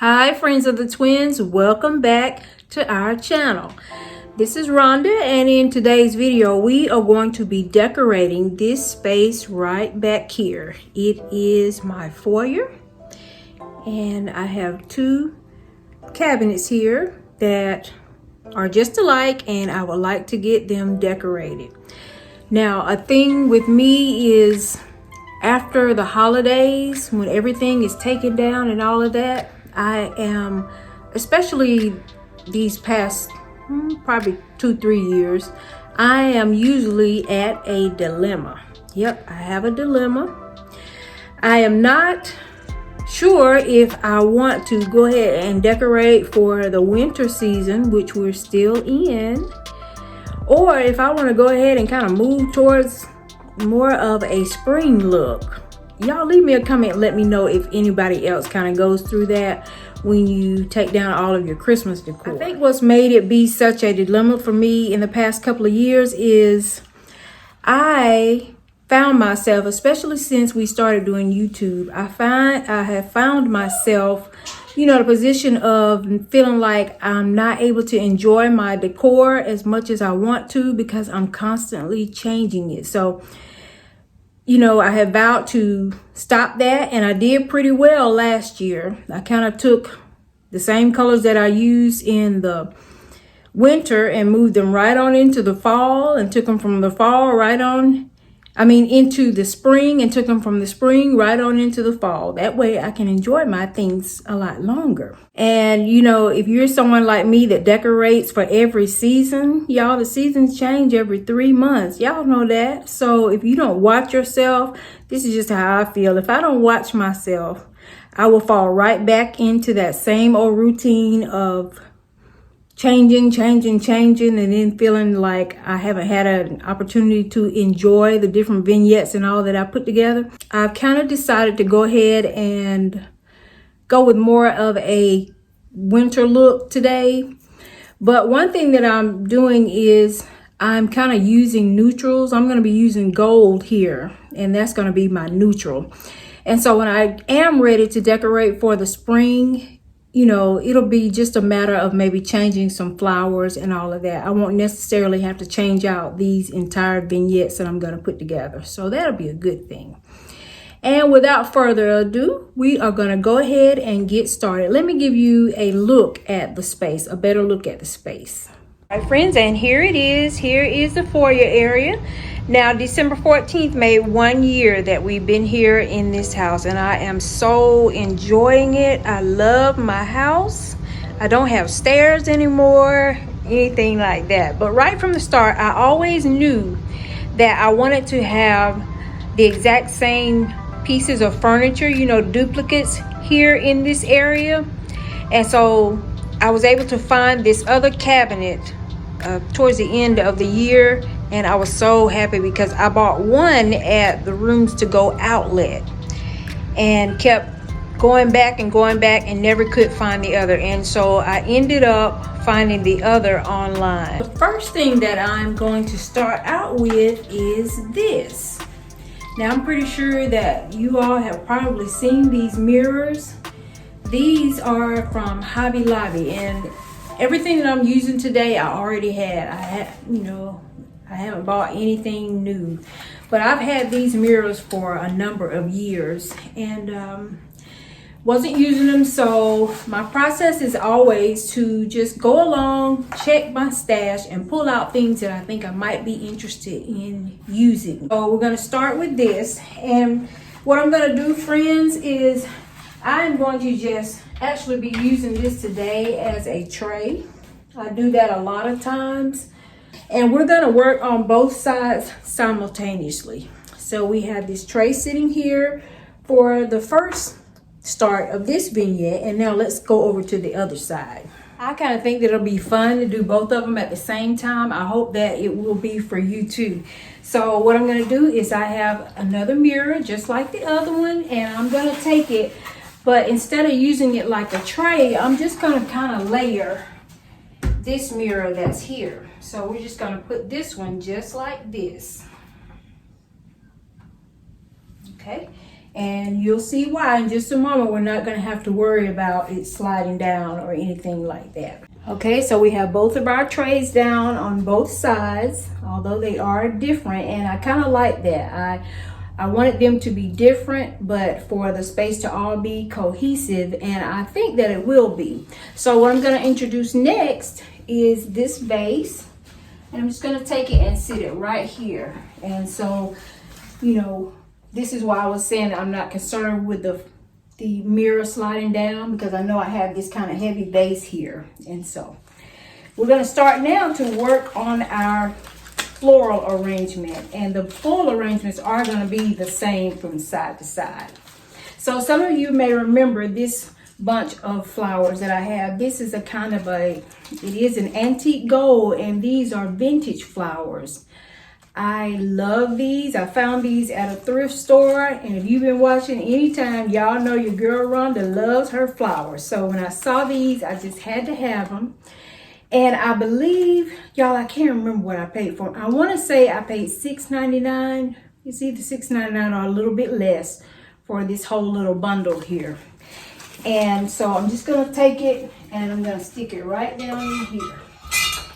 Hi friends of the twins, welcome back to our channel. This is Rhonda, and in today's video we are going to be decorating this space right back here. It is my foyer, and I have two cabinets here that are just alike, and I would like to get them decorated. Now, a thing with me is after the holidays, when everything is taken down and all of that, I am, especially these past probably 2-3 years, I am usually at a dilemma. Yep, I have a dilemma. I am not sure if I want to go ahead and decorate for the winter season, which we're still in, or if I want to go ahead and kind of move towards more of a spring look. Y'all leave me a comment, let me know if anybody else kind of goes through that when you take down all of your Christmas decor. I think what's made it be such a dilemma for me in the past couple of years is I found myself, especially since we started doing YouTube, I have found myself, the position of feeling like I'm not able to enjoy my decor as much as I want to because I'm constantly changing it. So, I have vowed to stop that, and I did pretty well last year. I kind of took the same colors that I used in the winter and moved them right on into the fall, and took them from the fall into the spring, and took them from the spring right on into the fall. That way I can enjoy my things a lot longer. And if you're someone like me that decorates for every season, y'all, the seasons change every 3 months. Y'all know that. So if you don't watch yourself, this is just how I feel. If I don't watch myself, I will fall right back into that same old routine of changing, and then feeling like I haven't had an opportunity to enjoy the different vignettes and all that I put together. I've kind of decided to go ahead and go with more of a winter look today. But one thing that I'm doing is I'm kind of using neutrals. I'm going to be using gold here, and that's going to be my neutral. And so when I am ready to decorate for the spring, it'll be just a matter of maybe changing some flowers and all of that. I won't necessarily have to change out these entire vignettes that I'm going to put together. So that'll be a good thing. And without further ado, we are going to go ahead and get started. Let me give you a look at the space, a better look at the space. All right, friends, and here it is. Here is the foyer area. Now, December 14th made 1 year that we've been here in this house, and I am so enjoying it. I love my house. I don't have stairs anymore, anything like that. But right from the start, I always knew that I wanted to have the exact same pieces of furniture, duplicates here in this area. And so I was able to find this other cabinet towards the end of the year, and I was so happy because I bought one at the Rooms to Go outlet and kept going back and never could find the other. And so I ended up finding the other online. The first thing that I'm going to start out with is this. Now, I'm pretty sure that you all have probably seen these mirrors. These are from Hobby Lobby, and everything that I'm using today I already had. I haven't bought anything new, but I've had these mirrors for a number of years and wasn't using them. So my process is always to just go along, check my stash, and pull out things that I think I might be interested in using. So we're going to start with this, and what I'm going to do, friends, is I'm going to just actually be using this today as a tray. I do that a lot of times. And we're going to work on both sides simultaneously. So we have this tray sitting here for the first start of this vignette. And now let's go over to the other side. I kind of think that it'll be fun to do both of them at the same time. I hope that it will be for you too. So what I'm going to do is I have another mirror just like the other one. And I'm going to take it, but instead of using it like a tray, I'm just going to kind of layer this mirror that's here. So we're just going to put this one just like this. Okay. And you'll see why in just a moment. We're not going to have to worry about it sliding down or anything like that. Okay, so we have both of our trays down on both sides, although they are different, and I kind of like that. I wanted them to be different, but for the space to all be cohesive, and I think that it will be. So what I'm going to introduce next is this vase, and I'm just going to take it and sit it right here. And so, you know, this is why I was saying that I'm not concerned with the mirror sliding down, because I know I have this kind of heavy base here. And so we're going to start now to work on our floral arrangement, and the floral arrangements are going to be the same from side to side. So some of you may remember this bunch of flowers that I have. This is a kind of it is an antique gold, and these are vintage flowers. I love these. I found these at a thrift store, and if you've been watching anytime, y'all know your girl Rhonda loves her flowers. So when I saw these, I just had to have them. And I believe, y'all, I can't remember what I paid for them. I want to say I paid $6.99. It's either $6.99 or a little bit less for this whole little bundle here. And so I'm just going to take it and I'm going to stick it right down in here.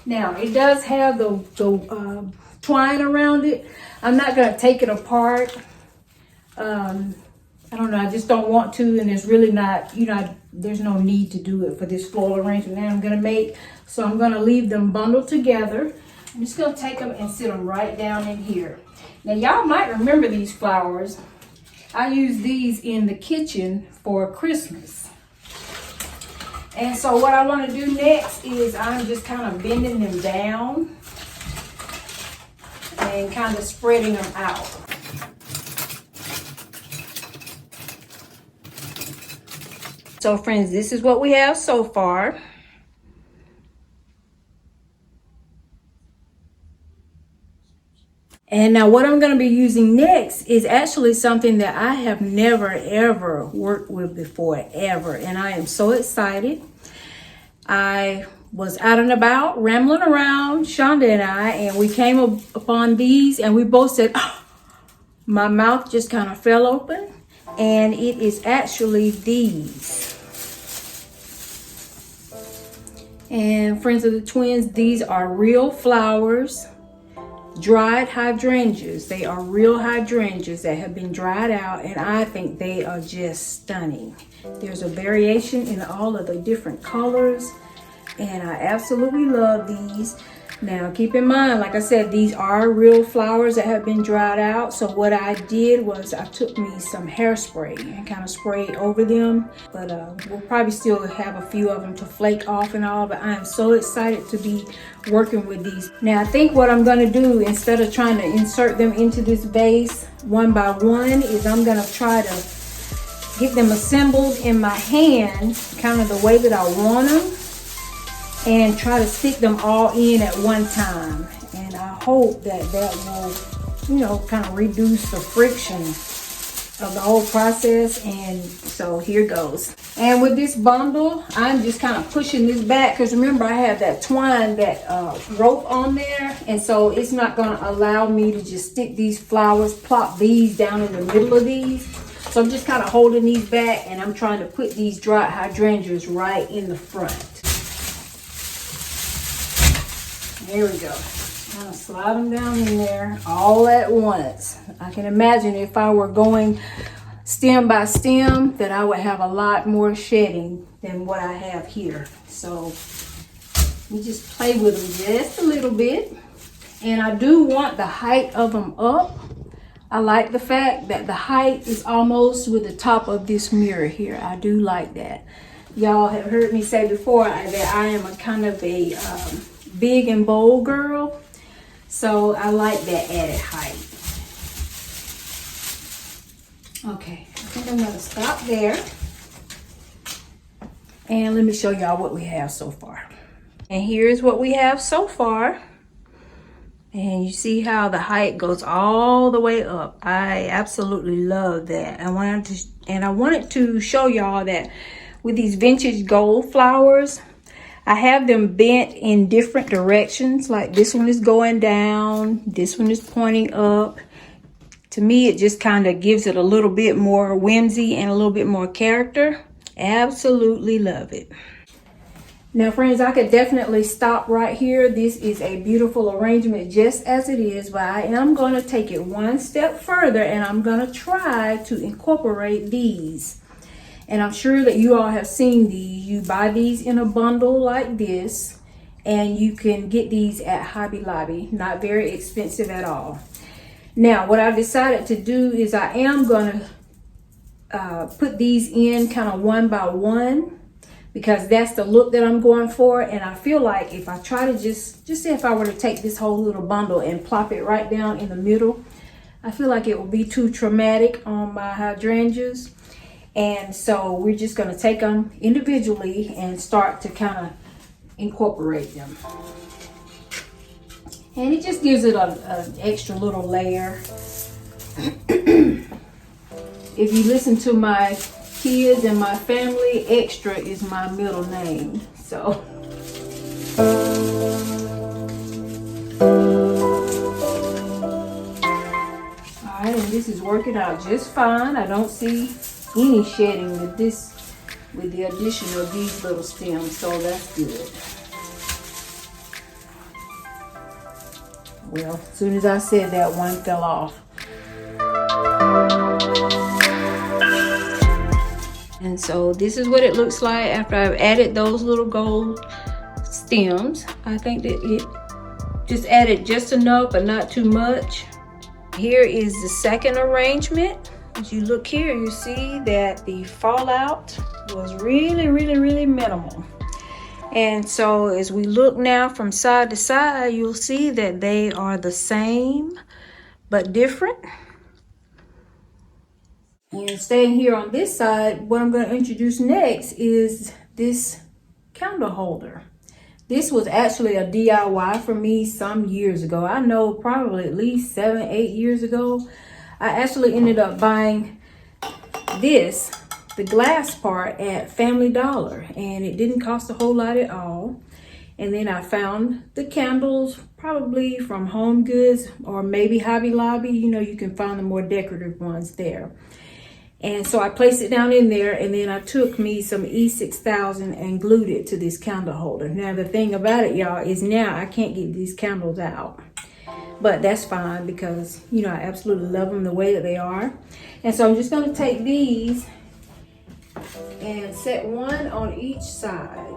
Now, it does have the twine around it. I'm not going to take it apart. I don't know, I just don't want to, and it's really not, you know, there's no need to do it for this floral arrangement that I'm going to make. So I'm going to leave them bundled together. I'm just going to take them and sit them right down in here. Now, y'all might remember these flowers. I use these in the kitchen for Christmas. And so what I want to do next is I'm just kind of bending them down and kind of spreading them out. So friends, this is what we have so far. And now what I'm going to be using next is actually something that I have never ever worked with before, ever. And I am so excited. I was out and about, rambling around, Shonda and I, and we came upon these, and we both said, oh, my mouth just kind of fell open. And it is actually these. And friends of the twins, these are real flowers, dried hydrangeas. They are real hydrangeas that have been dried out, and I think they are just stunning. There's a variation in all of the different colors, and I absolutely love these. Now keep in mind, like I said, these are real flowers that have been dried out. So what I did was I took me some hairspray and kind of sprayed over them. But we'll probably still have a few of them to flake off and all. But I am so excited to be working with these. Now I think what I'm going to do, instead of trying to insert them into this vase one by one, is I'm going to try to get them assembled in my hand, kind of the way that I want them, and try to stick them all in at one time. And I hope that that will, you know, kind of reduce the friction of the whole process. And so here goes. And with this bundle, I'm just kind of pushing this back, because remember I have that twine, that rope on there, and so it's not going to allow me to just stick these flowers, plop these down in the middle of these. So I'm just kind of holding these back, and I'm trying to put these dried hydrangeas right in the front. There we go. Kind of slide them down in there all at once. I can imagine if I were going stem by stem that I would have a lot more shedding than what I have here. So we just play with them just a little bit. And I do want the height of them up. I like the fact that the height is almost with the top of this mirror here. I do like that. Y'all have heard me say before that I am a kind of a big and bold girl, so I like that added height. Okay, I think I'm gonna stop there, and let me show y'all what we have so far. And here's what we have so far, and you see how the height goes all the way up. I absolutely love that. I wanted to show y'all that with these vintage gold flowers, I have them bent in different directions. Like this one is going down, this one is pointing up. To me, it just kind of gives it a little bit more whimsy and a little bit more character. Absolutely love it. Now friends, I could definitely stop right here. This is a beautiful arrangement just as it is, but I am going to take it one step further and I'm going to try to incorporate these. And I'm sure that you all have seen these. You buy these in a bundle like this, and you can get these at Hobby Lobby. Not very expensive at all. Now, what I've decided to do is I am going to put these in kind of one by one, because that's the look that I'm going for. And I feel like if I try to just say if I were to take this whole little bundle and plop it right down in the middle, I feel like it would be too traumatic on my hydrangeas. And so we're just going to take them individually and start to kind of incorporate them. And it just gives it an extra little layer. If you listen to my kids and my family, Extra is my middle name. So. Alright, and this is working out just fine. I don't see any shedding with the addition of these little stems, so that's good. Well, as soon as I said that, one fell off. And so this is what it looks like after I've added those little gold stems. I think that it just added just enough, but not too much. Here is the second arrangement. As you look here, you see that the fallout was really minimal. And so as we look now from side to side, you'll see that they are the same but different. And staying here on this side, what I'm going to introduce next is this candle holder. This was actually a DIY for me some years ago. I know probably at least 7-8 years ago. I actually ended up buying this, the glass part, at Family Dollar, and it didn't cost a whole lot at all. And then I found the candles probably from Home Goods or maybe Hobby Lobby. You know, you can find the more decorative ones there. And so I placed it down in there, and then I took me some E6000 and glued it to this candle holder. Now the thing about it, y'all, is now I can't get these candles out. But that's fine because, you know, I absolutely love them the way that they are. And so I'm just going to take these and set one on each side.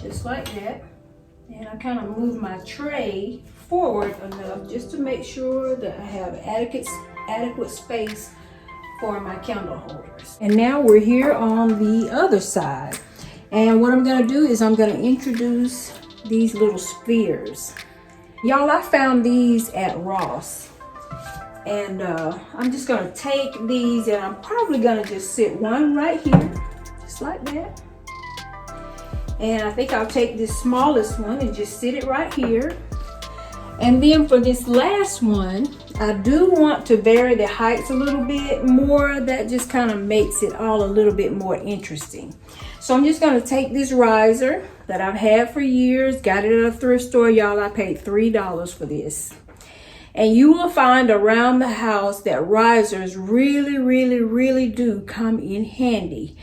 Just like that. And I kind of move my tray forward enough just to make sure that I have adequate space for my candle holders. And now we're here on the other side. And what I'm going to do is I'm going to introduce these little spheres. Y'all, I found these at Ross. And I'm just going to take these and I'm probably going to just sit one right here. Just like that. And I think I'll take this smallest one and just sit it right here. And then for this last one, I do want to vary the heights a little bit more. That just kind of makes it all a little bit more interesting. So I'm just going to take this riser that I've had for years, got it at a thrift store, y'all. I paid $3 for this. And you will find around the house that risers really do come in handy.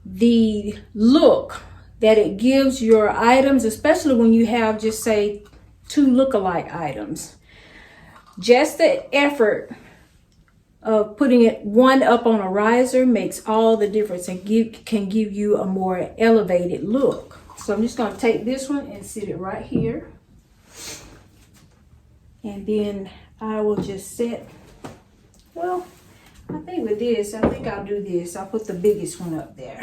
The look that it gives your items, especially when you have just say 2 look-alike items. Just the effort of putting it one up on a riser makes all the difference and can give you a more elevated look. So I'm just going to take this one and sit it right here. And then I will just set, well, I think with this, I think I'll do this. I'll put the biggest one up there.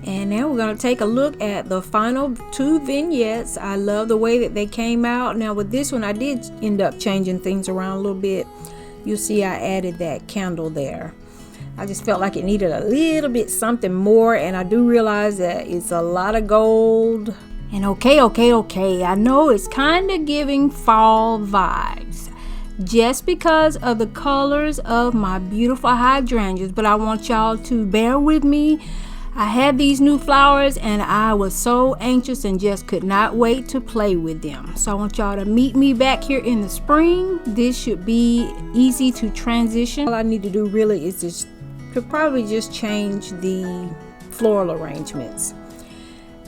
And now we're going to take a look at the final 2 vignettes. I love the way that they came out. Now with this one, I did end up changing things around a little bit. You'll see I added that candle there. I just felt like it needed a little bit something more, and I do realize that it's a lot of gold. And okay, I know it's kind of giving fall vibes just because of the colors of my beautiful hydrangeas, but I want y'all to bear with me. I had these new flowers and I was so anxious and just could not wait to play with them. So I want y'all to meet me back here in the spring. This should be easy to transition. All I need to do really is probably just change the floral arrangements.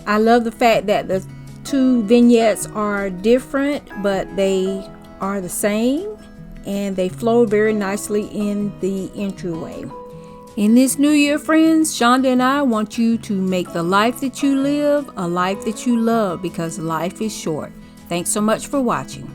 I love the fact that the two vignettes are different, but they are the same and they flow very nicely in the entryway. In this new year, friends, Shonda and I want you to make the life that you live a life that you love, because life is short. Thanks so much for watching.